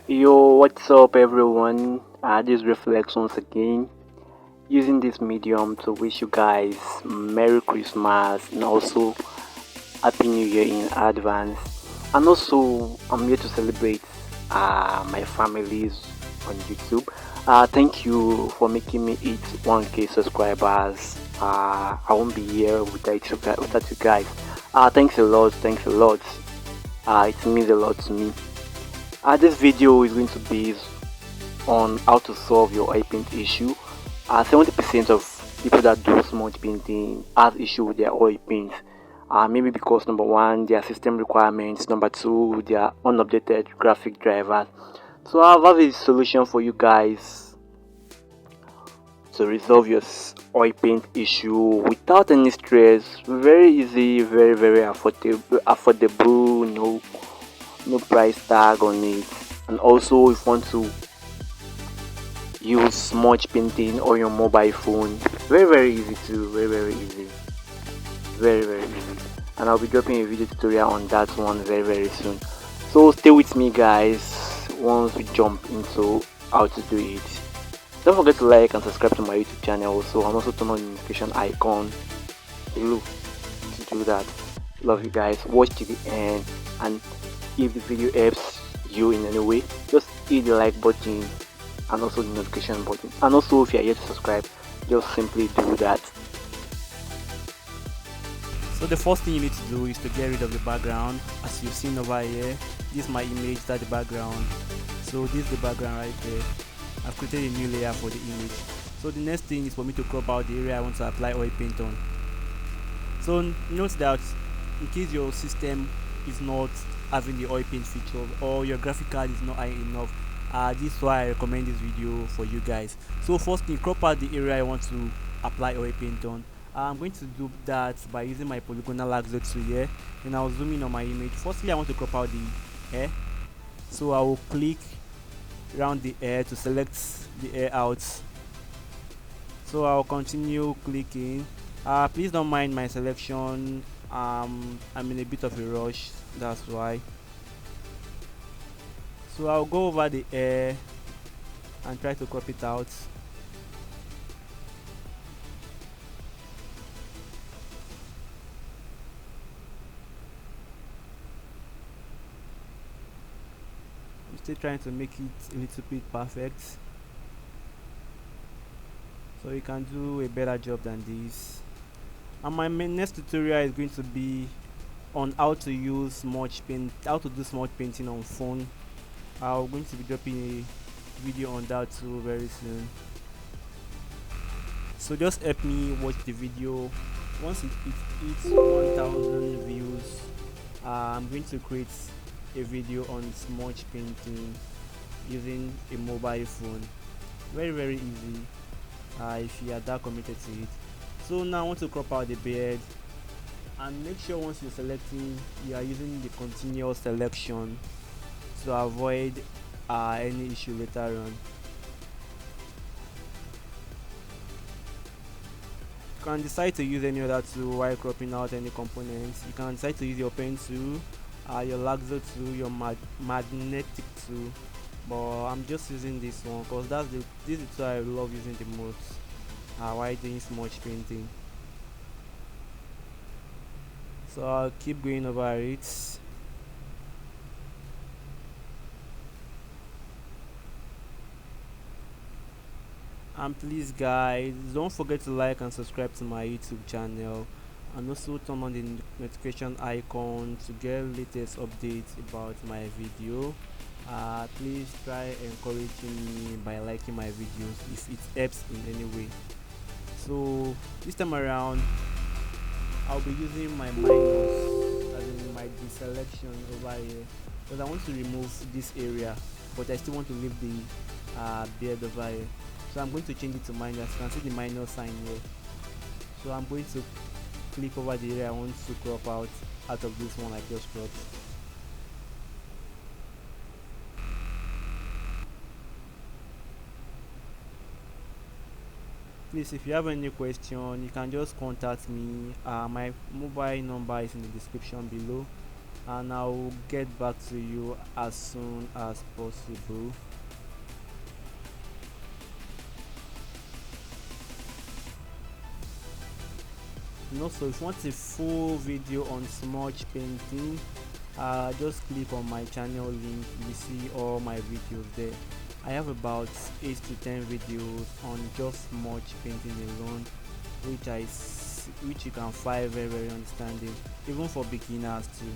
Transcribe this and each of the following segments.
Yo, what's up, everyone? This reflects once again using this medium to wish you guys Merry Christmas and also Happy New Year in advance. And also, I'm here to celebrate my families on YouTube. Thank you for making me hit 1K subscribers. I won't be here without you guys. Thanks a lot. Thanks a lot. It means a lot to me. This video is going to be on how to solve your oil paint issue. 70% of people that do smudge painting has issue with their oil paint. Maybe because number one, their system requirements, number two, their unupdated graphic drivers. So I have a solution for you guys to resolve your oil paint issue without any stress. Very easy, very affordable, no price tag on it. And also, if you want to use smudge painting on your mobile phone, very easy too, very easy, very easy. And I'll be dropping a video tutorial on that one very soon, so stay with me guys once we jump into how to do it. Don't forget to like and subscribe to my YouTube channel also, and also turn on the notification icon below to do that. Love you guys, watch to the end, and if the video helps you in any way, just hit the like button and also the notification button. And also, if you are yet to subscribe, just simply do that. So the first thing you need to do is to get rid of the background. As you've seen over here, this is my image, that's the background. So this is the background right there. I've created a new layer for the image. So the next thing is for me to crop out the area I want to apply oil paint on. So note that in case your system is not having the oil paint feature or your graphic card is not high enough, this is why I recommend this video for you guys. So first thing, crop out the area I want to apply oil paint on. I'm going to do that by using my polygonal lasso tool here, and I'll zoom in on my image. Firstly, I want to crop out the hair, so I will click around the hair to select the hair out. So I'll continue clicking. Please don't mind my selection. I'm in a bit of a rush, that's why. So I'll go over the hair and try to crop it out. I'm still trying to make it a little bit perfect, so you can do a better job than this. And my next tutorial is going to be on how to use smudge paint, how to do smudge painting on phone. I'm going to be dropping a video on that too very soon, so just help me watch the video. Once it hits 1000 views, I'm going to create a video on smudge painting using a mobile phone. Very easy, if you are that committed to it. So now I want to crop out the beard, and make sure once you're selecting, you are using the continuous selection to avoid any issue later on. You can decide to use any other tool while cropping out any components. You can decide to use your pen tool, your lasso tool, your magnetic tool, but I'm just using this one because this is the tool I love using the most while doing smudge painting. So I'll keep going over it. And please guys, don't forget to like and subscribe to my YouTube channel, and also turn on the notification icon to get latest updates about my video. Please try encouraging me by liking my videos if it helps in any way. So this time around, I'll be using my minus, as in my deselection over here, because I want to remove this area, but I still want to leave the beard over here. So I'm going to change it to minus. You can see the minus sign here. So I'm going to click over the area I want to crop out of this one I just cropped. Please, if you have any question, you can just contact me. My mobile number is in the description below. and I'll get back to you as soon as possible. And also, if you want a full video on smudge painting, just click on my channel link. You see all my videos there. I have about 8 to 10 videos on just smudge painting alone, which you can find very understanding, even for beginners too.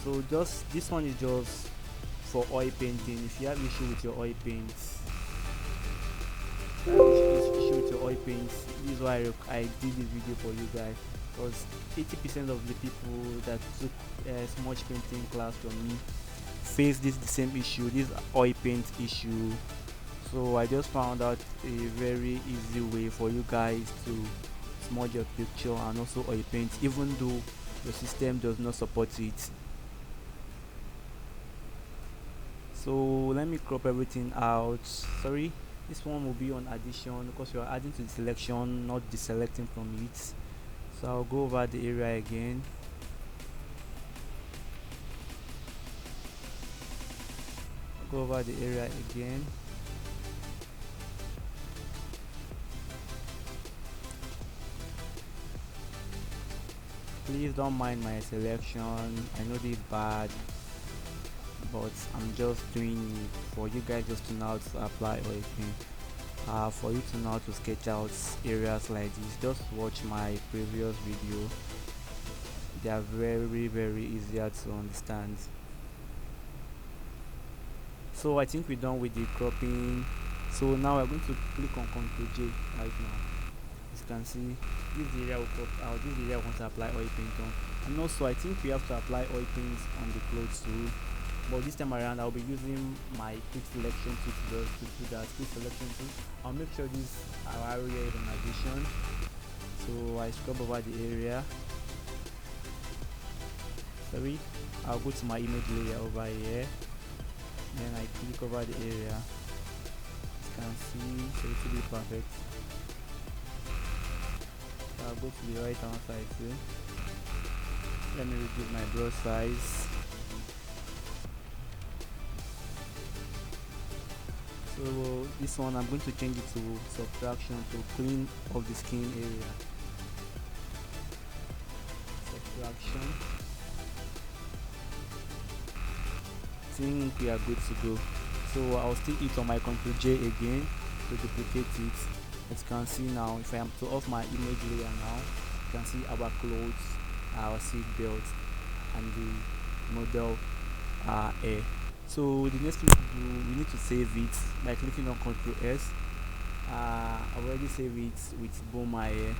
So just this one is just for oil painting. If you have issue with your oil paints, issue with your oil paints, this is why I did this video for you guys, because 80% of the people that took smudge painting class from me face the same issue, this oil paint issue. So I just found out a very easy way for you guys to smudge your picture and also oil paint, even though your system does not support it. So let me crop everything out. Sorry, this one will be on addition because you are adding to the selection, not deselecting from it. So I'll go over the area again. Go over the area again. Please don't mind my selection. I know this is bad, but I'm just doing it for you guys just to know how to apply oil paint. For you to know how to sketch out areas like this, just watch my previous video. They are very easier to understand. So I think we're done with the cropping. So now we're going to click on Ctrl J right now. As you can see, this area will crop out, this area I want to apply oil paint on. And also I think we have to apply oil paint on the clothes too, but this time around I'll be using my quick selection tool to do that. Quick selection tool, I'll make sure this area is an addition. So I scrub over the area. Sorry, I'll go to my image layer over here, then I click over the area. As you can see, so it will be perfect. So I'll go to the right hand side too. Let me reduce my brush size. So this one I'm going to change it to subtraction to clean off the skin area. Subtraction. I think we are good to go. So I'll still hit on my Ctrl J again to duplicate it. As you can see now, if I am to off my image layer now, you can see our clothes, our seat belt, and the model air. So the next thing to do, we need to save it by clicking on Ctrl S. I've already saved it with boom air.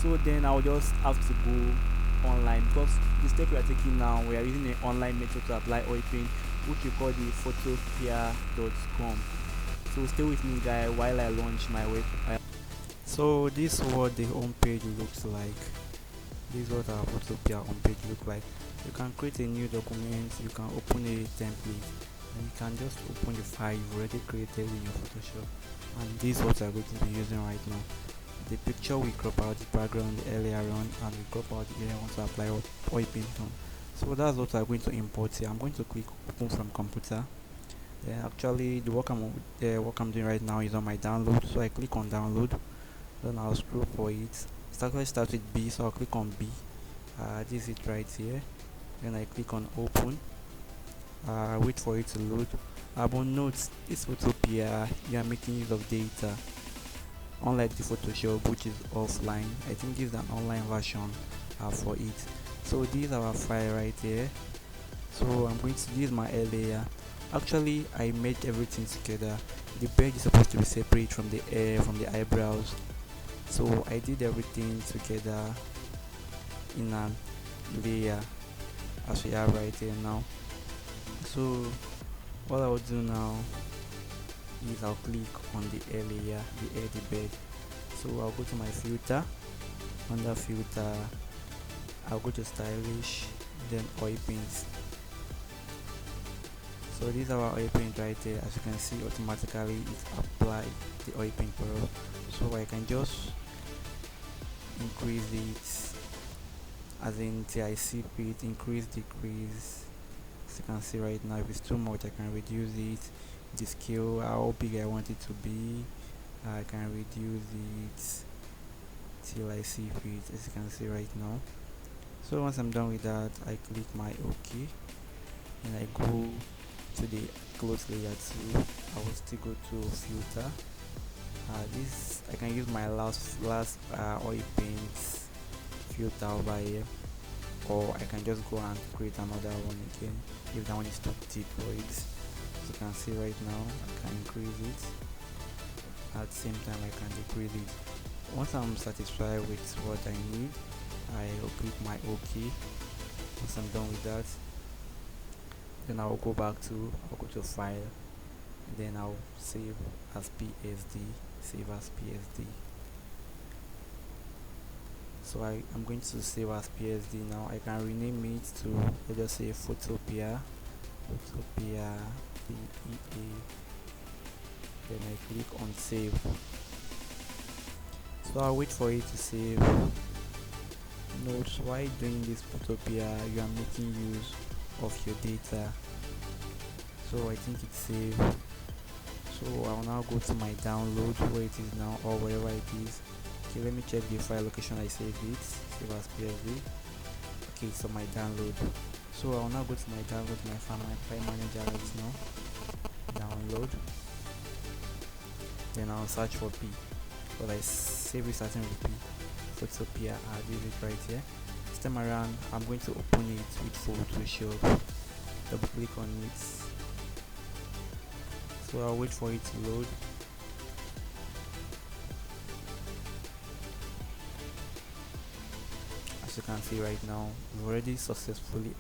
So then I'll just have to go online, because the step we are taking now, we are using an online method to apply oil paint, which we call the photopia.com. So stay with me guys while I launch my web. So this is what the home page looks like. This is what our photopia home page looks like. You can create a new document, you can open a template, and you can just open the file you've already created in your Photoshop. And this is what I'm going to be using right now. The picture we crop out the background earlier on, and we crop out the area I want to apply oil paint on. So that's what I'm going to import here. I'm going to click open from computer. Then actually the work I'm doing right now is on my download, so I click on download. Then I'll scroll for it. Start with B, so I'll click on B. This is it right here. Then I click on open. Wait for it to load. But note, this Photopia, you are making use of data, unlike the Photoshop, which is offline. I think this is an online version for it. So this is our file right here. So I'm going to use my air layer. Actually, I made everything together. The bed is supposed to be separate from the air, from the eyebrows. So I did everything together in a layer, as we have right here now. So what I will do now is I'll click on the air layer, the bed. So I'll go to my filter. Under filter, I'll go to stylish, then oil paint. So this is our oil paint right there. As you can see, automatically it applied the oil paint for us. So I can just increase it as in till I see it, increase, decrease. As you can see right now, if it's too much I can reduce it, the scale, how big I want it to be, I can reduce it till I see it, as you can see right now. So once I'm done with that, I click my OK and I go to the close layer 2. I will still go to filter. This I can use my last oil paint filter over here, or I can just go and create another one again if that one is too deep for it. As you can see right now, I can increase it, at the same time I can decrease it. Once I'm satisfied with what I need, I will click my OK. Once I'm done with that, then I'll go to file, and then I'll save as PSD, save as PSD. So I'm going to save as PSD now. I can rename it to, let's just say Photopea PEA. Then I click on save. So I'll wait for it to save. Note, while doing this Photopea, you are making use of your data. So I think it's saved. So I'll now go to my download where it is now, or wherever it is. Okay, let me check the file location I saved it. Save as PSD. Okay, so my download. So I'll now go to my download, my file manager right now. Download. Then I'll search for P. But I save it starting with P. Photopea. I'll do it right here. This time around, I'm going to open it with Photoshop. Double click on it. So I'll wait for it to load. As you can see right now, we've already successfully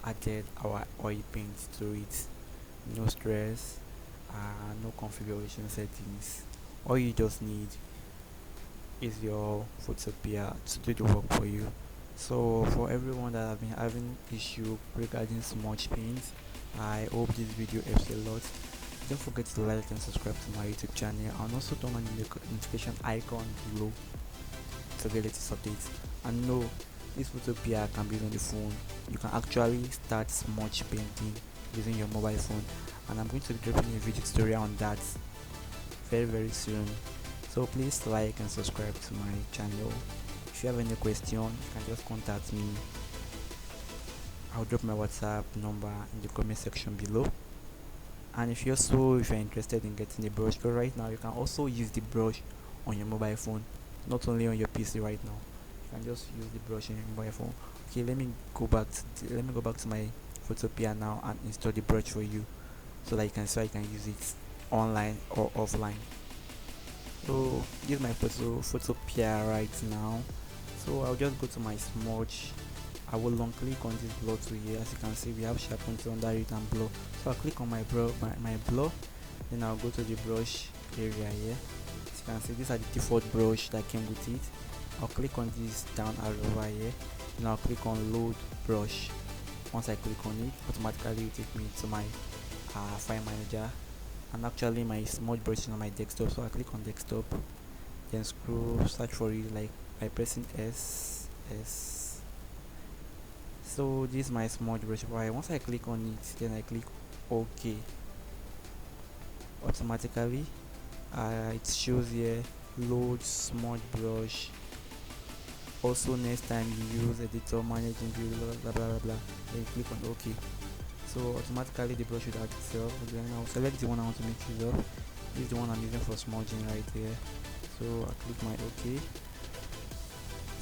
added our oil paint to it. No stress, no configuration settings. All you just need is your Photopea to do the work for you. So for everyone that have been having issue regarding smudge paint, I hope this video helps a lot. Don't forget to like and subscribe to my YouTube channel, and also turn on the notification icon below to get latest updates. And no, this Photopea can be on the phone. You can actually start smudge painting using your mobile phone, and I'm going to be dropping a video tutorial on that very soon. So please like and subscribe to my channel. If you have any question, you can just contact me. I'll drop my WhatsApp number in the comment section below. And if you're interested in getting a brush, because right now you can also use the brush on your mobile phone, not only on your PC right now. You can just use the brush on your mobile phone. Okay, let me go back to my Photopea now and install the brush for you, so that you can use it online or offline. So this is my Photopea right now. So I'll just go to my smudge. I will long click on this blur to here. As you can see, we have sharpen to under it and blur. So I'll click on my blur, then I'll go to the brush area here. As you can see, these are the default brush that came with it. I'll click on this down arrow over here, then I'll click on load brush. Once I click on it, automatically it take me to my file manager, and actually my smudge brush is on my desktop. So I click on desktop, then scroll, search for it like by pressing S. So this is my smudge brush. Once I click on it, then I click OK. Automatically it shows here load smudge brush. Also, next time you use editor managing view, blah blah blah, then you click on OK. So automatically the brush should add itself. Then I'll select the one I want to make use of. This is the one I'm using for smudging right here. So I click my OK.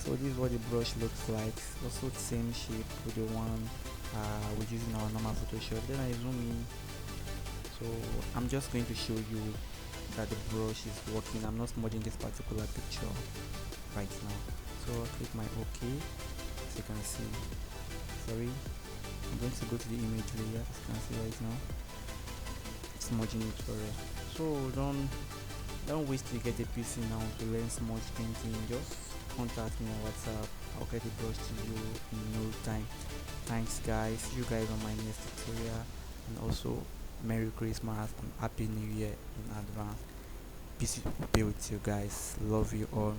So this is what the brush looks like. Also the same shape with the one we're using our normal Photoshop. Then I zoom in. So I'm just going to show you that the brush is working. I'm not smudging this particular picture right now. So I click my OK. As you can see, I'm going to go to the image layer. As you can see right now, smudging it for it. So don't wait till you get a PC now to learn smudge painting. Just contact me on WhatsApp. I'll get the brush to you in no time. Thanks guys, see you guys on my next tutorial, and also Merry Christmas and Happy New Year in advance. Peace be with you guys, love you all.